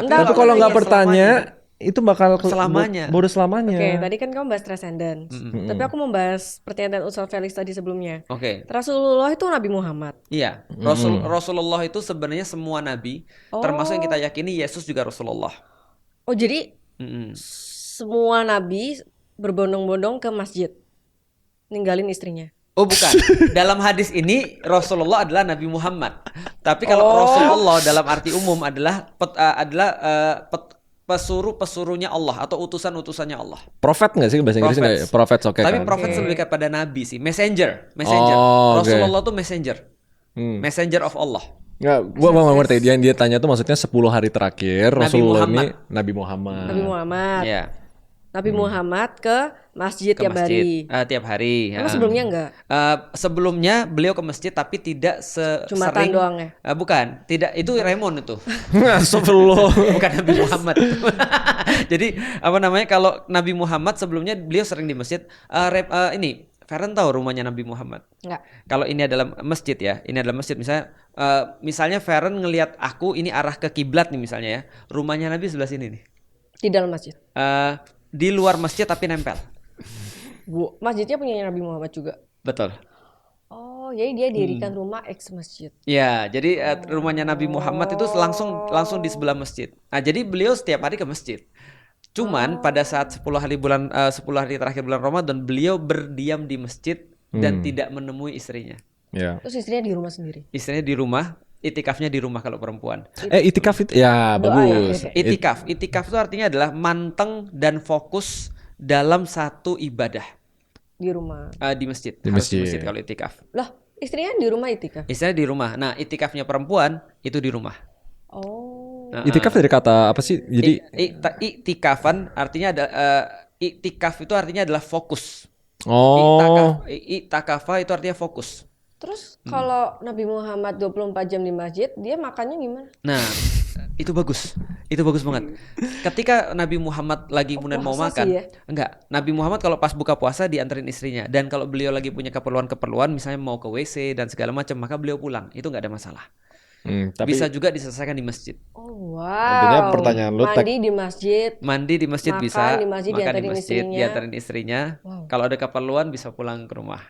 Tapi kalau nggak bertanya, itu bakal selamanya. bodoh selamanya. Oke, tadi kan kamu bahas transcendence. Tapi aku membahas pernyataan Ustaz Felix tadi sebelumnya. Oke. Rasulullah itu Nabi Muhammad. Iya, Rasulullah itu sebenarnya semua nabi, termasuk yang kita yakini Yesus juga Rasulullah. Oh, jadi semua nabi berbondong-bondong ke masjid, ninggalin istrinya. Oh bukan, dalam hadis ini Rasulullah adalah Nabi Muhammad. Tapi kalau Rasulullah dalam arti umum adalah pesuruh-pesuruhnya Allah atau utusan-utusannya Allah. Prophet nggak sih bahasa Inggrisnya nggak? Prophet oke. Tapi kan? prophet lebih kepada nabi sih, messenger. Oh, Rasulullah tuh messenger, messenger of Allah. Nggak, gua nggak ngerti. Dia tanya tuh maksudnya 10 hari terakhir Rasulullah ini Nabi Muhammad. Nabi Muhammad. Ya. Nabi Muhammad ke masjid Ke tiap masjid hari. tiap hari. Emang sebelumnya enggak? Sebelumnya beliau ke masjid tapi tidak Jumatan sering. doang ya? Bukan, tidak itu Raymond itu. Astagfirullah. Bukan Nabi Muhammad. Jadi apa namanya kalau Nabi Muhammad sebelumnya beliau sering di masjid. Ini Feren tahu rumahnya Nabi Muhammad? Enggak. Kalau ini adalah masjid ya, ini adalah masjid misalnya Feren ngelihat aku ini arah ke kiblat nih misalnya ya, rumahnya Nabi sebelah sini nih. Di dalam masjid. Di luar masjid tapi nempel. Masjidnya punya Nabi Muhammad juga. Betul. Oh, jadi dia dirikan rumah ex masjid. Ya, jadi rumahnya Nabi Muhammad itu langsung di sebelah masjid. Nah, jadi beliau setiap hari ke masjid. Cuman pada saat 10 hari terakhir bulan Ramadan beliau berdiam di masjid dan tidak menemui istrinya. Ya. Terus istrinya di rumah sendiri. Istrinya di rumah, itikafnya di rumah kalau perempuan. Itikaf itu ya bagus. Itikaf itu artinya adalah manteng dan fokus dalam satu ibadah. Di rumah. Di masjid. Di Harus masjid. di masjid kalau itikaf. Lah, istrinya di rumah itikaf. Istrinya di rumah. Nah, itikafnya perempuan itu di rumah. Oh. Itikaf dari kata apa sih? Jadi iktikafan artinya ada iktikaf itu artinya adalah fokus. oh. Iktakafa itu artinya fokus. Terus kalau Nabi Muhammad 24 jam di masjid, dia makannya gimana? Nah, itu bagus. Itu bagus banget. Ketika Nabi Muhammad lagi kemudian mau makan, ya? enggak. Nabi Muhammad kalau pas buka puasa dianterin istrinya, dan kalau beliau lagi punya keperluan-keperluan, misalnya mau ke WC dan segala macam, maka beliau pulang. Itu enggak ada masalah. Tapi Bisa juga diselesaikan di masjid. Oh, wow. Intinya pertanyaan lu Mandi di masjid bisa, di masjid, makan di diantarin masjid, istrinya. diantarin istrinya. Wow. Kalau ada keperluan bisa pulang ke rumah.